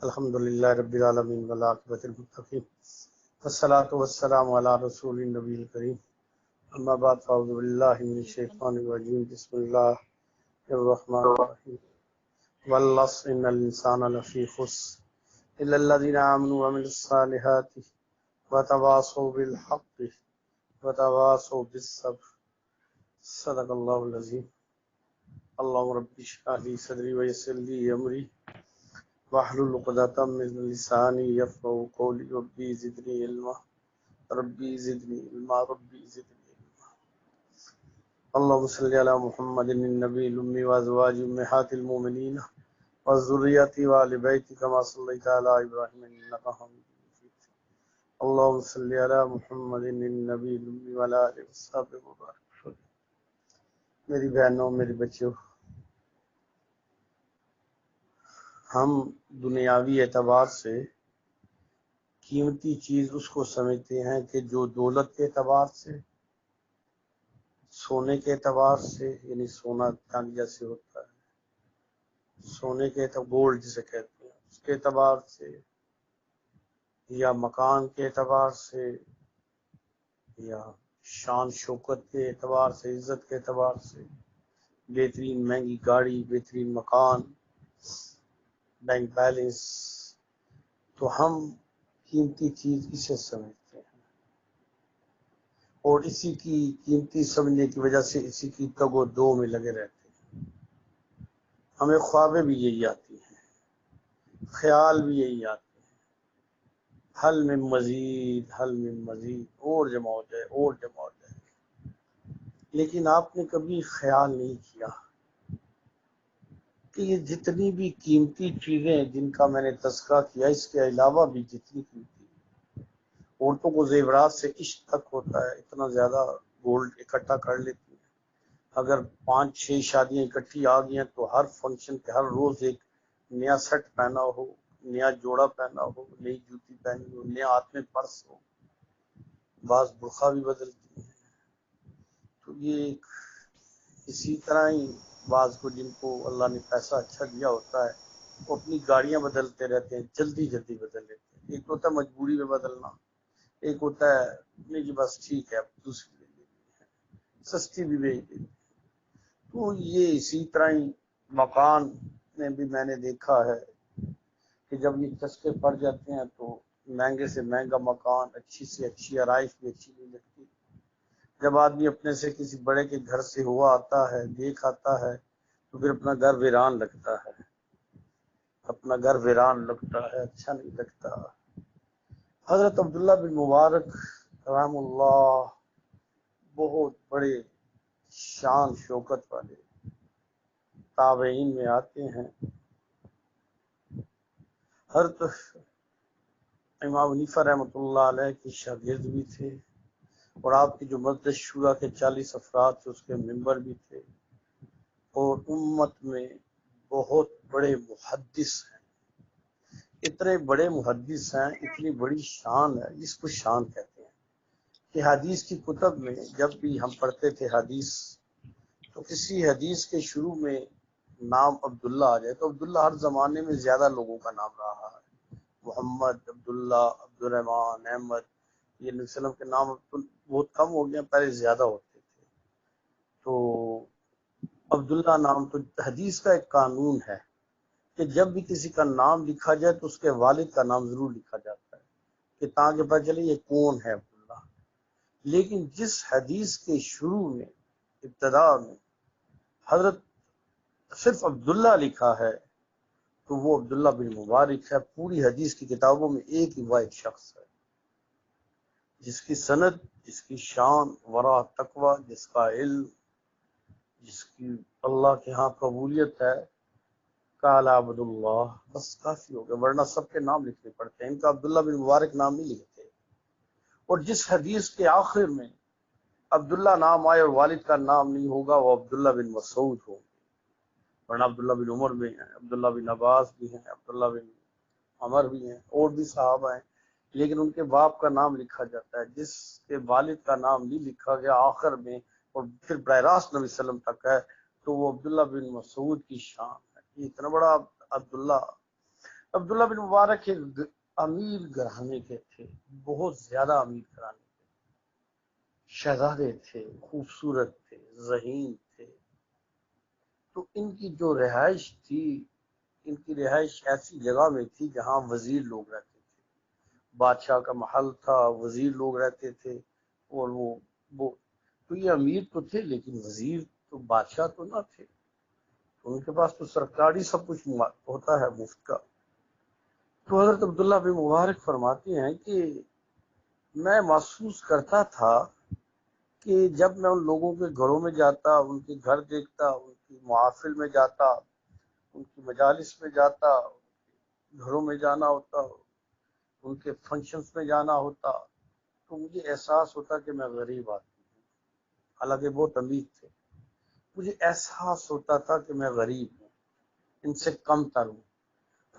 الحمدللہ رب العالمین والعاقبۃ للمتقین والصلاۃ والسلام علی رسول النبی الکریم اما بعد فاعوذ باللہ من الشیطان الرجیم بسم اللہ الرحمن الرحیم والعصر ان الانسان لفی خسر الا الذین آمنوا وعملوا الصالحات وتواصوا بالحق وتواصوا بالصبر صدق اللہ العظیم۔ اللہم رب اشرح لی صدری ویسر لی امری واحلل عقدۃ من لسانی یفقهوا قولی ربی زدنی علما ربی زدنی علما ربی زدنی علما۔ اللہم صلی علی محمد النبی الامی وازواج امہات المؤمنین وذریۃ وآل بیت کما صلیت علی ابراہیم انک حمید مجید۔ اللہم صلی علی محمد النبی الامی وعلی آلہ وصحبہ وبارک وسلم۔ میری بہنوں، میری بچیوں، ہم دنیاوی اعتبار سے قیمتی چیز اس کو سمجھتے ہیں کہ جو دولت کے اعتبار سے، سونے کے اعتبار سے، یعنی سونا چاندی جیسے ہوتا ہے، سونے کے اعتبار گولڈ جسے کہتے ہیں اس کے اعتبار سے، یا مکان کے اعتبار سے، یا شان شوکت کے اعتبار سے، عزت کے اعتبار سے، بہترین مہنگی گاڑی، بہترین مکان، بینک بیلنس، تو ہم قیمتی چیز اسے سمجھتے ہیں اور اسی کی قیمتی سمجھنے کی وجہ سے اسی کی تگ و دو میں لگے رہتے ہیں۔ ہمیں خوابیں بھی یہی آتی ہیں، خیال بھی یہی آتے ہیں، حل میں مزید، حل میں مزید، اور جمع ہو جائے، اور جمع ہو جائے، لیکن آپ نے کبھی خیال نہیں کیا کہ یہ جتنی بھی قیمتی چیزیں جن کا میں نے تذکرہ کیا، اس کے علاوہ بھی جتنی قیمتی، عورتوں کو زیورات سے عشق تک ہوتا ہے، اتنا زیادہ گولڈ اکٹھا کر لیتی ہیں۔ اگر 5-6 شادیاں اکٹھی آ گئی ہیں تو ہر فنکشن پہ ہر روز ایک نیا سیٹ پہنا ہو، نیا جوڑا پہنا ہو، نئی جوتی پہنی ہو، نیا ہاتھ میں پرس ہو، بعض برقع بھی بدلتی ہیں۔ تو یہ ایک اسی طرح ہی بعض کو جن کو اللہ نے پیسہ اچھا دیا ہوتا ہے وہ اپنی گاڑیاں بدلتے رہتے ہیں، جلدی جلدی بدل لیتے ہیں۔ ایک ہوتا ہے مجبوری میں بدلنا، ایک ہوتا ہے نہیں جی بس ٹھیک ہے اب دوسری لے لینی ہے، سستی بھی بھیج دیتی ہے۔ تو یہ اسی طرح ہی مکان میں بھی میں نے دیکھا ہے کہ جب یہ چسکے پڑ جاتے ہیں تو مہنگے سے مہنگا مکان، اچھی سے اچھی آرائش بھی اچھی نہیں لگتی۔ جب آدمی اپنے سے کسی بڑے کے گھر سے ہوا آتا ہے، دیکھ آتا ہے، تو پھر اپنا گھر ویران لگتا ہے، اپنا گھر ویران لگتا ہے، اچھا نہیں لگتا۔ حضرت عبداللہ بن مبارک رحم اللہ بہت بڑے شان شوکت والے تابعین میں آتے ہیں۔ حضرت امام حنیفہ رحمۃ اللہ علیہ کے شاگرد بھی تھے اور آپ کی جو مجلس شورا کے 40 افراد تھے اس کے ممبر بھی تھے، اور امت میں بہت بڑے محدث ہیں۔ اتنے بڑے محدث ہیں، اتنی بڑی شان ہے جس کو شان کہتے ہیں کہ حدیث کی کتب میں جب بھی ہم پڑھتے تھے حدیث تو کسی حدیث کے شروع میں نام عبداللہ آ جائے تو عبداللہ ہر زمانے میں زیادہ لوگوں کا نام رہا ہے، محمد، عبداللہ، عبد الرحمان، احمد، یہ نبی صلی اللہ علیہ وسلم کے نام بہت کم ہو گئے، پہلے زیادہ ہوتے تھے۔ تو عبداللہ نام تو حدیث کا ایک قانون ہے کہ جب بھی کسی کا نام لکھا جائے تو اس کے والد کا نام ضرور لکھا جاتا ہے کہ تاکہ پتہ چلے یہ کون ہے عبداللہ۔ لیکن جس حدیث کے شروع میں، ابتدا میں حضرت صرف عبداللہ لکھا ہے تو وہ عبداللہ بن مبارک ہے۔ پوری حدیث کی کتابوں میں ایک ہی واحد شخص ہے جس کی سند، جس کی شان، ورع، تقوی، جس کا علم، جس کی اللہ کے ہاں قبولیت ہے، قال عبداللہ، بس کافی ہو گیا، ورنہ سب کے نام لکھنے پڑتے ہیں، ان کا عبداللہ بن مبارک نام نہیں لکھتے۔ اور جس حدیث کے آخر میں عبداللہ نام آئے اور والد کا نام نہیں ہوگا وہ عبداللہ بن مسعود ہو، ورنہ عبداللہ بن عمر بھی ہیں، عبداللہ بن عباس بھی ہیں، عبداللہ بن عمر بھی ہیں، اور بھی صحابہ ہیں، لیکن ان کے باپ کا نام لکھا جاتا ہے۔ جس کے والد کا نام نہیں لکھا گیا آخر میں اور پھر براہ راست نبی صلی اللہ علیہ وسلم تک ہے تو وہ عبداللہ بن مسعود کی شان ہے۔ یہ اتنا بڑا عبداللہ عبداللہ بن مبارک ایک امیر گھرانے کے تھے، بہت زیادہ امیر گھرانے کے، شہزادے تھے، خوبصورت تھے، ذہین تھے۔ تو ان کی جو رہائش تھی، ان کی رہائش ایسی جگہ میں تھی جہاں وزیر لوگ رہتے تھے، بادشاہ کا محل تھا، وزیر لوگ رہتے تھے۔ اور وہ تو یہ امیر تو تھے لیکن وزیر تو بادشاہ تو نہ تھے، ان کے پاس تو سرکاری سب کچھ ہوتا ہے مفت کا۔ تو حضرت عبداللہ بن مبارک فرماتے ہیں کہ میں محسوس کرتا تھا کہ جب میں ان لوگوں کے گھروں میں جاتا، ان کے گھر دیکھتا، ان کی محافل میں جاتا، ان کی مجالس میں جاتا، گھروں میں جانا ہوتا، ان کے فنکشنز میں جانا ہوتا، تو مجھے احساس ہوتا کہ میں غریب آدمی ہوں، حالانکہ بہت امیر تھے۔ مجھے احساس ہوتا تھا کہ میں غریب ہوں، ان سے کم تر ہوں۔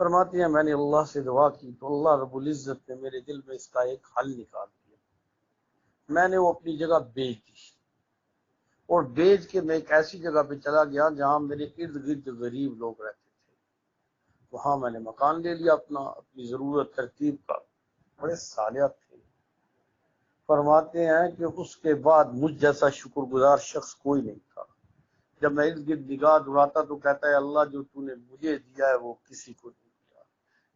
فرماتے ہیں میں نے اللہ سے دعا کی تو اللہ رب العزت نے میرے دل میں اس کا ایک حل نکال دیا۔ میں نے وہ اپنی جگہ بیچ دی، اور بیچ کے میں ایک ایسی جگہ پہ چلا گیا جہاں میرے ارد گرد غریب لوگ رہتے تھے۔ وہاں میں نے مکان لے لیا اپنی ضرورت ترتیب کا، بڑے صالح تھے۔ فرماتے ہیں کہ اس کے بعد مجھ جیسا شکر گزار شخص کوئی نہیں تھا۔ جب میں ارد گرد نگاہ دوڑاتا تو کہتا ہے اللہ جو تو نے مجھے دیا ہے وہ کسی کو نہیں دیا،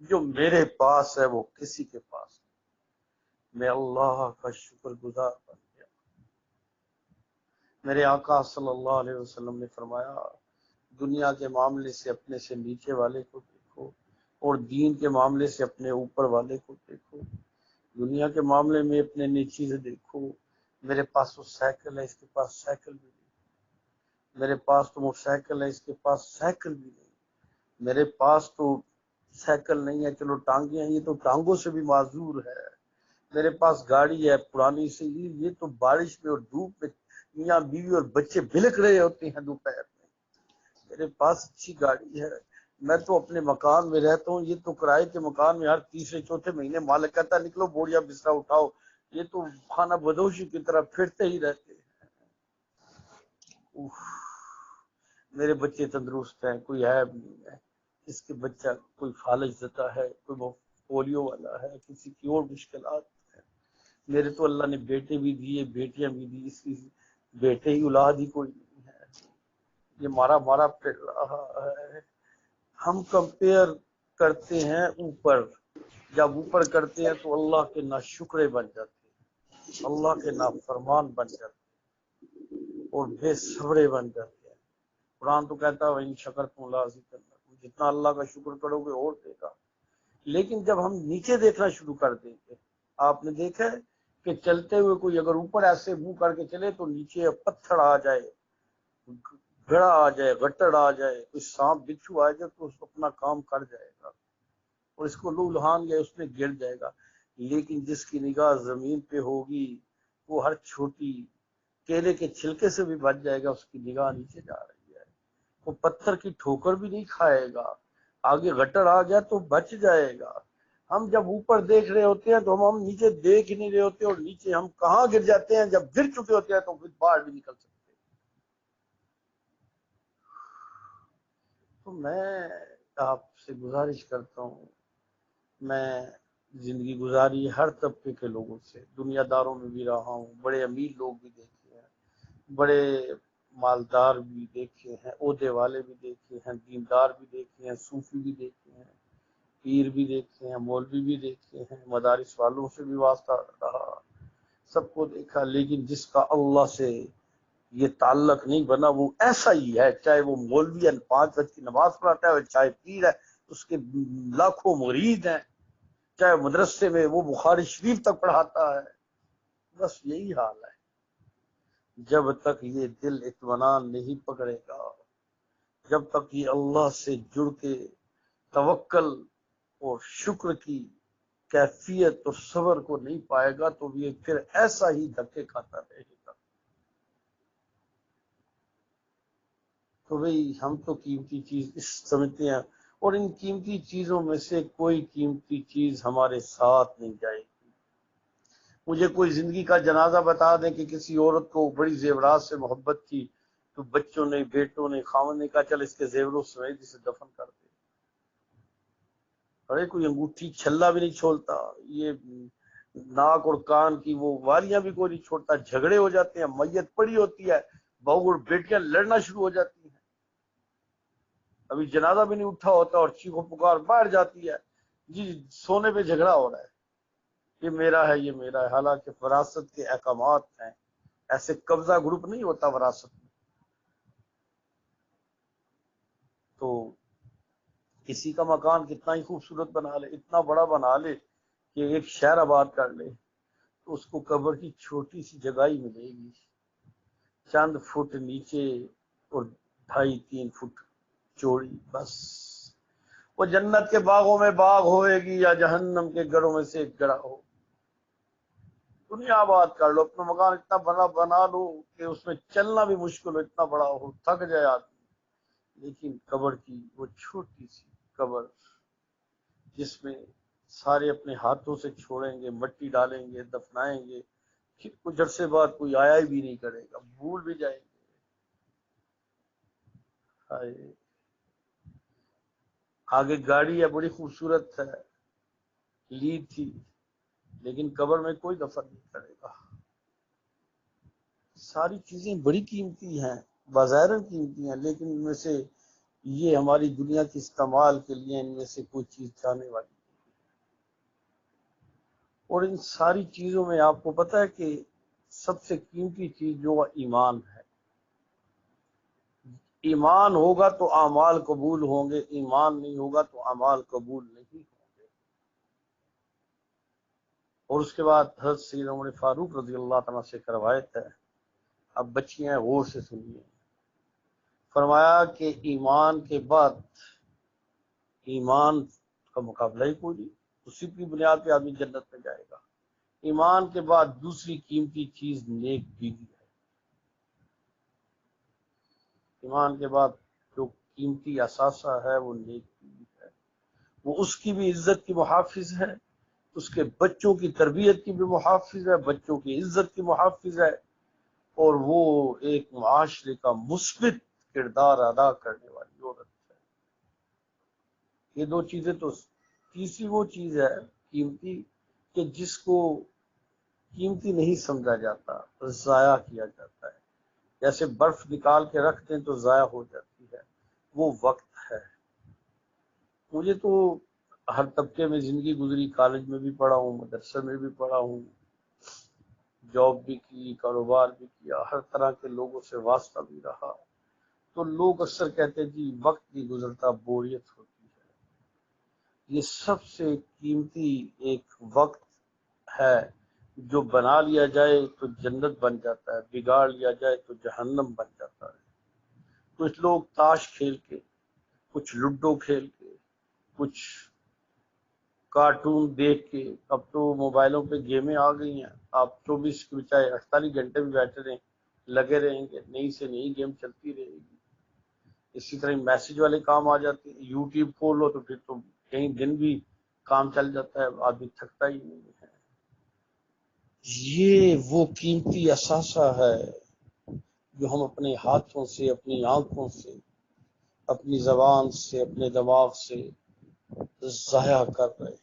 جو میرے پاس ہے وہ کسی کے پاس نہیں۔ میں اللہ کا شکر گزار بن گیا۔ میرے آقا صلی اللہ علیہ وسلم نے فرمایا دنیا کے معاملے سے اپنے سے نیچے والے کو دیکھو، اور دین کے معاملے سے اپنے اوپر والے کو دیکھو۔ دنیا کے معاملے میں اپنے نیچے سے دیکھو، میرے پاس تو سائیکل ہے، اس کے پاس سائیکل بھی نہیں، میرے پاس تو موٹر سائیکل ہے، اس کے پاس سائیکل بھی نہیں، میرے پاس تو سائیکل نہیں ہے، چلو ٹانگیں ہیں، یہ تو ٹانگوں سے بھی معذور ہے، میرے پاس گاڑی ہے پرانی سے، یہ تو بارش میں اور دھوپ میں میاں بیوی اور بچے بلک رہے ہوتے ہیں دوپہر میں، میرے پاس اچھی گاڑی ہے، میں تو اپنے مکان میں رہتا ہوں، یہ تو کرائے کے مکان میں ہر تیسرے چوتھے مہینے مالک کہتا ہے نکلو بوڑیا بستر اٹھاؤ، یہ تو خانہ بدوشی کی طرح پھرتے ہی رہتے ہیں۔ میرے بچے تندرست ہیں، کوئی عیب نہیں ہے، اس کے بچہ کوئی فالج زدہ ہے، کوئی پولیو والا ہے، کسی کی اور مشکلات ہیں۔ میرے تو اللہ نے بیٹے بھی دیے، بیٹیاں بھی دی، اس کی بیٹے ہی اولاد ہی کوئی نہیں ہے، یہ مارا پھر رہا ہے۔ ہم کمپیئر کرتے ہیں اوپر، جب اوپر کرتے ہیں تو اللہ کے ناشکرے بن جاتے ہیں، اللہ کے نافرمان بن جاتے ہیں، اور بے صبرے بن جاتے ہیں۔ قرآن تو کہتا ہے ان شکر تم لازیدنکم، جتنا اللہ کا شکر کرو گے اور دے گا۔ لیکن جب ہم نیچے دیکھنا شروع کر دیں گے، آپ نے دیکھا ہے کہ چلتے ہوئے کوئی اگر اوپر ایسے منہ کر کے چلے تو نیچے پتھر آ جائے، گھڑا آ جائے، گٹر آ جائے، کوئی سانپ بچھو آ جائے تو اس کو اپنا کام کر جائے گا، اور اس کو لو لہان گئے اس میں گر جائے گا۔ لیکن جس کی نگاہ زمین پہ ہوگی وہ ہر چھوٹی کیلے کے چھلکے سے بھی بچ جائے گا، اس کی نگاہ نیچے جا رہی ہے، وہ پتھر کی ٹھوکر بھی نہیں کھائے گا، آگے گٹر آ گیا تو بچ جائے گا۔ ہم جب اوپر دیکھ رہے ہوتے ہیں تو ہم نیچے دیکھ ہی نہیں رہے ہوتے، اور نیچے ہم کہاں گر جاتے ہیں، جب گر چکے ہوتے ہیں تو پھر باہر بھی نکل سکتے۔ تو میں آپ سے گزارش کرتا ہوں، میں زندگی گزاری ہر طبقے کے لوگوں سے، دنیا داروں میں بھی رہا ہوں، بڑے امیر لوگ بھی دیکھے ہیں، بڑے مالدار بھی دیکھے ہیں، عہدے والے بھی دیکھے ہیں، دیندار بھی دیکھے ہیں، صوفی بھی دیکھے ہیں، پیر بھی دیکھے ہیں، مولوی بھی دیکھے ہیں، مدارس والوں سے بھی واسطہ رہا، سب کو دیکھا، لیکن جس کا اللہ سے یہ تعلق نہیں بنا وہ ایسا ہی ہے، چاہے وہ مولوی 5 وقت کی نماز پڑھتا ہے، چاہے پیر ہے اس کے لاکھوں مرید ہیں، چاہے مدرسے میں وہ بخاری شریف تک پڑھاتا ہے، بس یہی حال ہے۔ جب تک یہ دل اطمینان نہیں پکڑے گا، جب تک یہ اللہ سے جڑ کے توکل اور شکر کی کیفیت اور صبر کو نہیں پائے گا تو یہ پھر ایسا ہی دھکے کھاتا رہے گا۔ تو بھئی ہم تو قیمتی چیز اس سمجھتے ہیں، اور ان قیمتی چیزوں میں سے کوئی قیمتی چیز ہمارے ساتھ نہیں جائے گی۔ مجھے کوئی زندگی کا جنازہ بتا دیں کہ کسی عورت کو بڑی زیورات سے محبت تھی تو بچوں نے، بیٹوں نے، خاوند نے کہا چل اس کے زیوروں سمیت اسے دفن کر دے۔ ارے کوئی انگوٹھی چھلا بھی نہیں چھوڑتا، یہ ناک اور کان کی وہ والیاں بھی کوئی نہیں چھوڑتا، جھگڑے ہو جاتے ہیں، میت پڑی ہوتی ہے، بہو اور بیٹیاں لڑنا شروع ہو جاتی ہیں، ابھی جنازہ بھی نہیں اٹھا ہوتا اور چیخو پکار باہر جاتی ہے، جی سونے پہ جھگڑا ہو رہا ہے، یہ میرا ہے یہ میرا ہے، حالانکہ وراثت کے احکامات ہیں، ایسے قبضہ گروپ نہیں ہوتا وراثت میں۔ تو کسی کا مکان کتنا ہی خوبصورت بنا لے، اتنا بڑا بنا لے کہ ایک شہر آباد کر لے، تو اس کو قبر کی چھوٹی سی جگہ ہی ملے گی، چند فٹ نیچے اور 2.5-3 فٹ چوڑی، بس وہ جنت کے باغوں میں باغ ہوئے گی یا جہنم کے گڑھوں میں سے ایک گڑھا ہو۔ دنیا آباد کر لو، اپنا مکان اتنا بڑا بنا لو کہ اس میں چلنا بھی مشکل ہو، اتنا بڑا ہو، تھک جائے آدمی، لیکن قبر کی وہ چھوٹی سی قبر جس میں سارے اپنے ہاتھوں سے چھوڑیں گے، مٹی ڈالیں گے، دفنائیں گے، پھر کچھ عرصے بعد کوئی آیا ہی بھی نہیں کرے گا، بھول بھی جائیں گے۔ ہائے، آگے گاڑی ہے بڑی خوبصورت ہے، لی تھی، لیکن قبر میں کوئی دفن نہیں کرے گا۔ ساری چیزیں بڑی قیمتی ہیں، بظاہر قیمتی ہیں، لیکن ان میں سے یہ ہماری دنیا کے استعمال کے لیے ان میں سے کوئی چیز جانے والی، اور ان ساری چیزوں میں آپ کو پتہ ہے کہ سب سے قیمتی چیز جو ایمان ہے، ایمان ہوگا تو اعمال قبول ہوں گے، ایمان نہیں ہوگا تو اعمال قبول نہیں ہوں گے۔ اور اس کے بعد حضرت سیدنا عمر فاروق رضی اللہ تعالیٰ سے روایت ہے، اب بچیاں غور سے سنیے، فرمایا کہ ایمان کے بعد، ایمان کا مقابلہ ہی کوئی نہیں، اسی کی بنیاد پہ آدمی جنت میں جائے گا۔ ایمان کے بعد دوسری قیمتی چیز نیک بیوی ہے، ایمان کے بعد جو قیمتی اثاثہ ہے وہ نیک بیوی ہے، وہ اس کی بھی عزت کی محافظ ہے، اس کے بچوں کی تربیت کی بھی محافظ ہے، بچوں کی عزت کی محافظ ہے، اور وہ ایک معاشرے کا مثبت کردار ادا کرنے والی عورت ہے۔ یہ دو چیزیں تو، تیسری وہ چیز ہے قیمتی کہ جس کو قیمتی نہیں سمجھا جاتا، ضائع کیا جاتا ہے، جیسے برف نکال کے رکھ دیں تو ضائع ہو جاتی ہے، وہ وقت ہے۔ مجھے تو ہر طبقے میں زندگی گزری، کالج میں بھی پڑھا ہوں، مدرسے میں بھی پڑھا ہوں، جاب بھی کی، کاروبار بھی کیا، ہر طرح کے لوگوں سے واسطہ بھی رہا، تو لوگ اکثر کہتے ہیں جی وقت بھی گزرتا بوریت ہوتی ہے۔ یہ سب سے قیمتی ایک وقت ہے، جو بنا لیا جائے تو جنت بن جاتا ہے، بگاڑ لیا جائے تو جہنم بن جاتا ہے۔ کچھ لوگ تاش کھیل کے، کچھ لڈو کھیل کے، کچھ کارٹون دیکھ کے، اب تو موبائلوں پہ گیمیں آ گئی ہیں، آپ 24 کے بجائے 48 گھنٹے بھی بیٹھے رہیں، لگے رہیں گے، نئی سے نئی گیم چلتی رہے گی۔ اسی طرح میسج والے کام آ جاتے ہیں، یوٹیوب کھولو تو پھر تو کئی دن بھی کام چل جاتا ہے، آدمی تھکتا ہی نہیں ہے۔ یہ وہ قیمتی اثاثہ ہے جو ہم اپنے ہاتھوں سے، اپنی آنکھوں سے، اپنی زبان سے، اپنے دماغ سے ضائع کر رہے ہیں،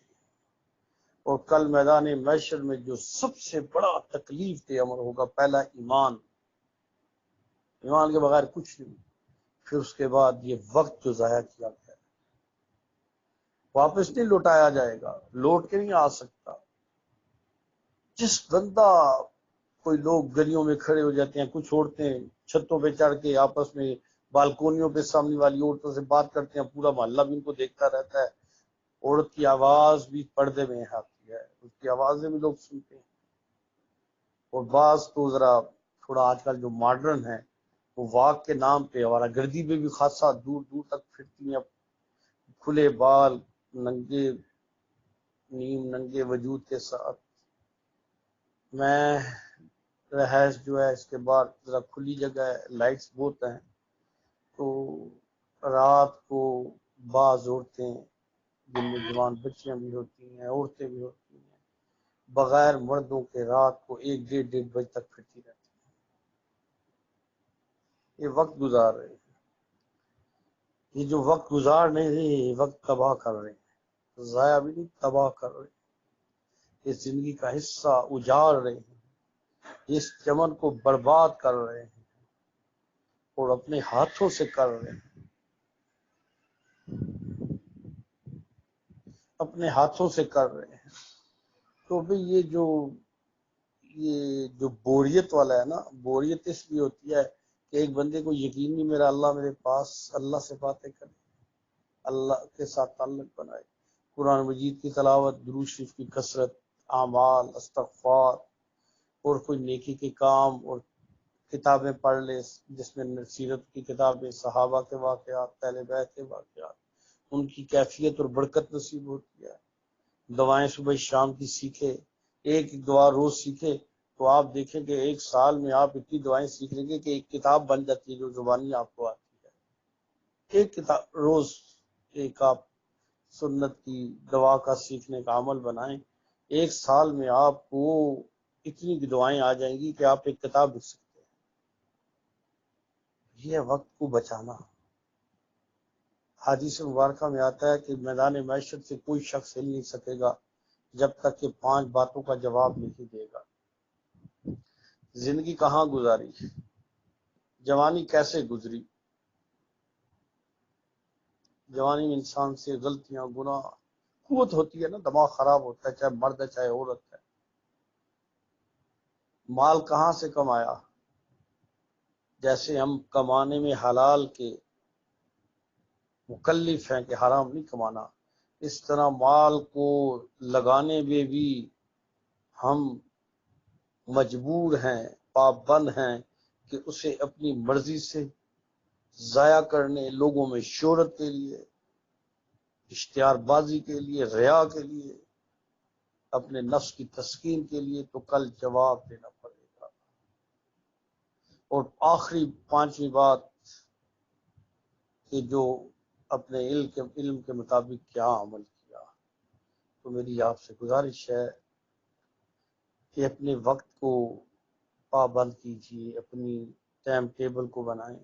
اور کل میدان محشر میں جو سب سے بڑا تکلیف دہ عمل ہوگا، پہلا ایمان، ایمان کے بغیر کچھ نہیں، پھر اس کے بعد یہ وقت جو ضائع کیا گیا واپس نہیں لوٹایا جائے گا، لوٹ کے نہیں آ سکتا۔ جس بندہ، کوئی لوگ گلیوں میں کھڑے ہو جاتے ہیں، کچھ عورتیں چھتوں پہ چڑھ کے آپس میں بالکونیوں پہ سامنے والی عورتوں سے بات کرتے ہیں، پورا محلہ بھی ان کو دیکھتا رہتا ہے، عورت کی آواز بھی پردے میں آتی ہے، اس کی آوازیں بھی لوگ سنتے ہیں، اور بعض تو ذرا تھوڑا آج کل جو ماڈرن ہے وہ واک کے نام پہ ہمارا گردی پہ بھی خاصا دور دور تک پھرتی ہیں، کھلے بال، ننگے، نیم ننگے وجود کے ساتھ۔ میں رہائش جو ہے اس کے بعد ذرا کھلی جگہ ہے، لائٹس بہت ہیں، تو رات کو بعض عورتیں، جن میں جوان بچیاں بھی ہوتی ہیں، عورتیں بھی ہوتی ہیں، بغیر مردوں کے رات کو 1-1.5 بجے تک پھرتی رہتی ہیں، یہ وقت گزار رہے ہیں، یہ جو وقت گزار نہیں رہے، یہ وقت تباہ کر رہے ہیں۔ ضائع بھی نہیں، تباہ کر رہے ہیں، اس زندگی کا حصہ اجاڑ رہے ہیں، اس چمن کو برباد کر رہے ہیں اور اپنے ہاتھوں سے کر رہے ہیں، اپنے ہاتھوں سے کر رہے ہیں۔ تو بھئی یہ جو بوریت والا ہے نا، بوریت اس لیے ہوتی ہے کہ ایک بندے کو یقین نہیں میرا اللہ میرے پاس، اللہ سے باتیں کرے، اللہ کے ساتھ تعلق بنائے، قرآن مجید کی تلاوت، درود شریف کی کثرت، اعمال، استغفار، اور کوئی نیکی کے کام، اور کتابیں پڑھ لے جس میں سیرت کی کتابیں، صحابہ کے واقعات، اہل بیت کے واقعات، ان کی کیفیت اور برکت نصیب ہوتی ہے۔ دعائیں صبح شام کی سیکھے، ایک دعا روز سیکھے تو آپ دیکھیں کہ ایک سال میں آپ اتنی دعائیں سیکھ لیں گے کہ ایک کتاب بن جاتی ہے جو زبانی آپ کو آتی ہے۔ ایک کتاب روز ایک آپ سنت کی دعا کا سیکھنے کا عمل بنائیں، ایک سال میں آپ کو اتنی دعائیں آ جائیں گی کہ آپ ایک کتاب لکھ سکتے ہیں۔ یہ وقت کو بچانا۔ حدیث مبارکہ میں آتا ہے کہ میدان معیشت سے کوئی شخص ہل نہیں سکے گا جب تک کہ 5 باتوں کا جواب نہیں دے گا۔ زندگی کہاں گزاری، جوانی کیسے گزری، جوانی میں انسان سے غلطیاں، گناہ، قوت ہوتی ہے نا، دماغ خراب ہوتا ہے، چاہے مرد ہے چاہے عورت ہے۔ مال کہاں سے کمایا، جیسے ہم کمانے میں حلال کے مکلف ہیں کہ حرام نہیں کمانا، اس طرح مال کو لگانے میں بھی ہم مجبور ہیں، پابند ہیں کہ اسے اپنی مرضی سے ضائع کرنے، لوگوں میں شہرت کے لیے، اشتہار بازی کے لیے، ریا کے لیے، اپنے نفس کی تسکین کے لیے، تو کل جواب دینا پڑے گا۔ اور آخری 5ویں بات کہ جو اپنے علم کے مطابق کیا عمل کیا۔ تو میری آپ سے گزارش ہے کہ اپنے وقت کو پابند کیجیے، اپنی ٹائم ٹیبل کو بنائیں۔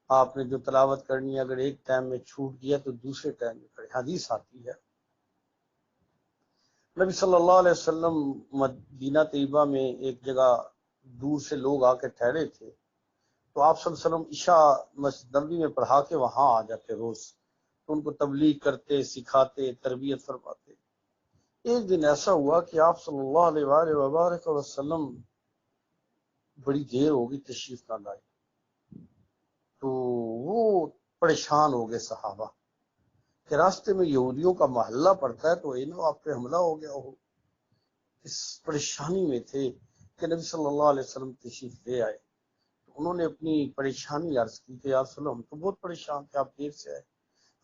آپ نے جو تلاوت کرنی ہے اگر ایک ٹائم میں چھوٹ گیا تو دوسرے ٹائم میں کریں۔ حدیث آتی ہے نبی صلی اللہ علیہ وسلم مدینہ طیبہ میں ایک جگہ دور سے لوگ آ کے ٹھہرے تھے، تو آپ صلی اللہ علیہ وسلم عشاء مسجد نبوی میں پڑھا کے وہاں آ جاتے روز، تو ان کو تبلیغ کرتے، سکھاتے، تربیت فرماتے۔ ایک دن ایسا ہوا کہ آپ صلی اللہ علیہ وآلہ وبارک وسلم بڑی دیر ہو گئی تشریف نہ لائے، تو وہ پریشان ہو گئے صحابہ کہ راستے میں یہودیوں کا محلہ پڑتا ہے تو آپ پہ حملہ ہو گیا ہو۔ اس پریشانی میں تھے کہ نبی صلی اللہ علیہ وسلم تشریف لے آئے، تو انہوں نے اپنی پریشانی عرض کی کہ یا رسول اللہ ہم تو بہت پریشان تھے، آپ دیر سے آئے۔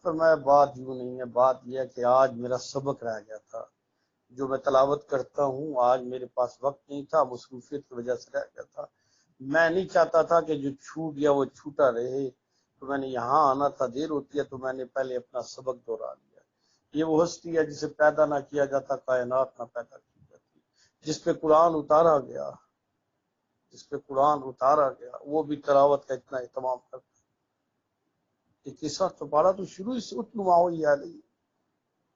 فرمایا بات یوں نہیں ہے، بات یہ ہے کہ آج میرا سبق رہ گیا تھا، جو میں تلاوت کرتا ہوں آج میرے پاس وقت نہیں تھا، مصروفیت کی وجہ سے رہ گیا تھا، میں نہیں چاہتا تھا کہ جو چھوٹ گیا وہ چھوٹا رہے، تو میں نے یہاں آنا تھا، دیر ہوتی ہے تو میں نے پہلے اپنا سبق دہرا لیا۔ یہ وہ ہستی ہے جسے پیدا نہ کیا جاتا، کائنات نہ پیدا کی جاتی، جس پہ قرآن اتارا گیا، جس پہ قرآن اتارا گیا، وہ بھی تلاوت کا اتنا اہتمام کرتا ہے کہ قصہ تو پڑھا تو شروع سے اتلو ما اوحی الیک،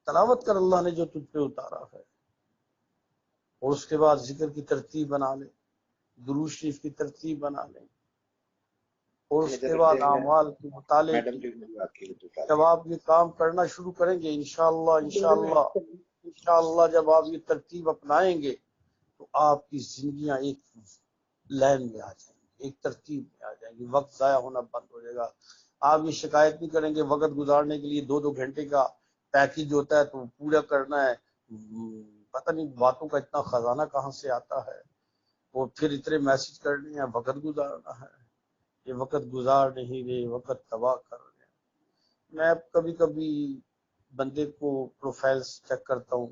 تلاوت کر اللہ نے جو تجھ پہ اتارا ہے، اور اس کے بعد ذکر کی ترتیب بنا لے، درود شریف کی ترتیب بنا لیں، اور اس کے بعد اعمال کے مطالعے کی۔ جب آپ یہ کام کرنا شروع کریں گے انشاءاللہ جب آپ یہ ترتیب اپنائیں گے تو آپ کی زندگیاں ایک لائن میں آ جائیں گی، ایک ترتیب میں آ جائیں گی، وقت ضائع ہونا بند ہو جائے گا۔ آپ یہ شکایت نہیں کریں گے وقت گزارنے کے لیے 2 گھنٹے کا پیکج ہوتا ہے تو پورا کرنا ہے، پتہ نہیں باتوں کا اتنا خزانہ کہاں سے آتا ہے، اور پھر اتنے میسج کرنے ہیں، وقت گزارنا ہے۔ یہ وقت گزار نہیں رہے، وقت تباہ کر رہے ہیں۔ میں کبھی کبھی بندے کو پروفائلز چیک کرتا ہوں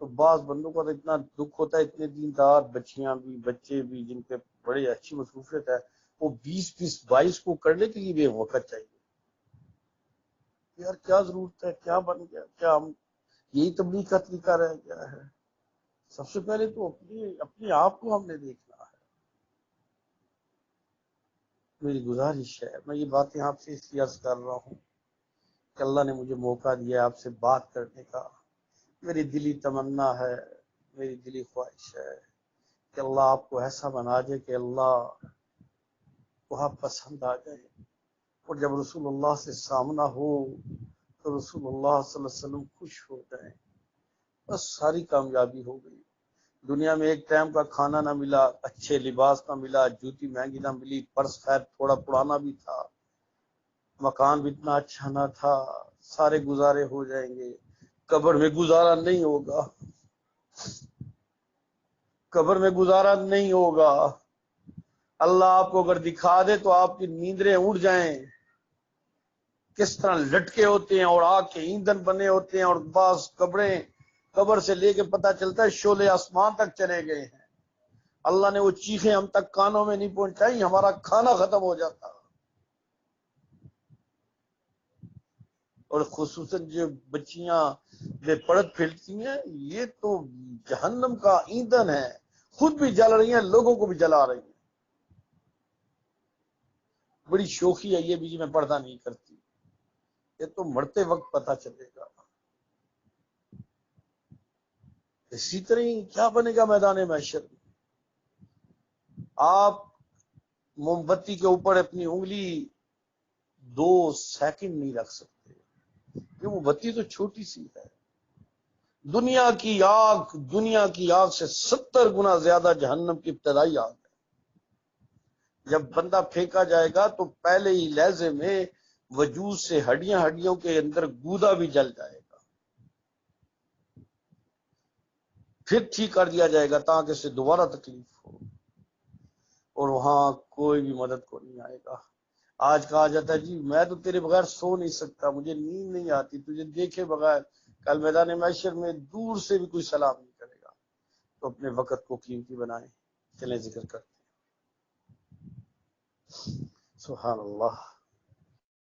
تو بعض بندوں کا تو اتنا دکھ ہوتا ہے، اتنے دیندار بچیاں بھی بچے بھی جن پہ بڑی اچھی مصروفیت ہے، وہ 20 کو کرنے کے لیے بھی وقت چاہیے۔ یار کیا ضرورت ہے، کیا بن گیا، کیا ہم یہی تبلیغ کا طریقہ رہ گیا ہے؟ سب سے پہلے تو اپنے آپ کو ہم نے دیکھنا ہے۔ میری گزارش ہے، میں یہ باتیں آپ سے اس لیے عرض کر رہا ہوں کہ اللہ نے مجھے موقع دیا آپ سے بات کرنے کا، میری دلی تمنا ہے، میری دلی خواہش ہے کہ اللہ آپ کو ایسا بنا دے کہ اللہ کو آپ پسند آ جائے، اور جب رسول اللہ سے سامنا ہو تو رسول اللہ صلی اللہ علیہ وسلم خوش ہو جائیں، بس ساری کامیابی ہو گئی۔ دنیا میں ایک ٹائم کا کھانا نہ ملا، اچھے لباس نہ ملا، جوتی مہنگی نہ ملی، پرس خیر تھوڑا پرانا بھی تھا، مکان بھی اتنا اچھا نہ تھا، سارے گزارے ہو جائیں گے، قبر میں گزارا نہیں ہوگا، قبر میں گزارا نہیں ہوگا۔ اللہ آپ کو اگر دکھا دے تو آپ کی نیندریں اڑ جائیں، کس طرح لٹکے ہوتے ہیں اور آگ کے ایندھن بنے ہوتے ہیں، اور بعض قبر سے لے کے پتہ چلتا ہے شعلے آسمان تک چلے گئے ہیں۔ اللہ نے وہ چیخیں ہم تک کانوں میں نہیں پہنچائی، ہمارا کھانا ختم ہو جاتا۔ اور خصوصاً جو بچیاں بے پردہ پھرتی ہیں، یہ تو جہنم کا ایندھن ہے، خود بھی جل رہی ہیں، لوگوں کو بھی جلا رہی ہیں۔ بڑی شوخی ہے یہ بھی، میں پردہ نہیں کرتی، یہ تو مرتے وقت پتہ چلے گا۔ اسی طرح ہی کیا بنے گا میدان محشر میں؟ آپ موم بتی کے اوپر اپنی انگلی 2 سیکنڈ نہیں رکھ سکتے، یہ وہ بتی تو چھوٹی سی ہے، دنیا کی آگ سے 70 گنا زیادہ جہنم کی ابتدائی آگ ہے۔ جب بندہ پھینکا جائے گا تو پہلے ہی لہجے میں وجود سے ہڈیوں کے اندر گودا بھی جل جائے گا، پھر ٹھیک کر دیا جائے گا تاکہ اسے دوبارہ تکلیف ہو، اور وہاں کوئی بھی مدد کو نہیں آئے گا۔ آج کہا جاتا ہے جی میں تو تیرے بغیر سو نہیں سکتا، مجھے نیند نہیں آتی تجھے دیکھے بغیر، کل میدان محشر میں دور سے بھی کوئی سلام نہیں کرے گا۔ تو اپنے وقت کو قیمتی بنائیں، چلیں ذکر کرتے ہیں۔ سبحان اللہ۔